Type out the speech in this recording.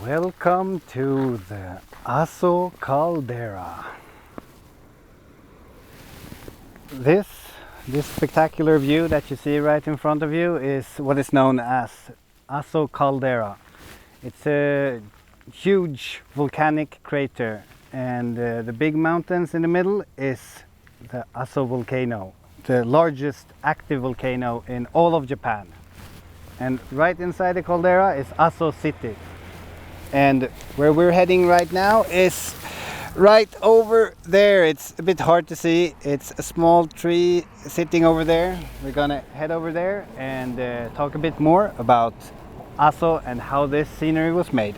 Welcome to the Aso caldera. This spectacular view that you see right in front of you is what is known as Aso caldera. It's a huge volcanic crater, and the big mountains in the middle is the Aso volcano, the largest active volcano in all of Japan. And right inside the caldera is Aso city. And where we're heading right now is right over there. It's a bit hard to see. It's a small tree sitting over there. We're gonna head over there and talk a bit more about Aso and how this scenery was made.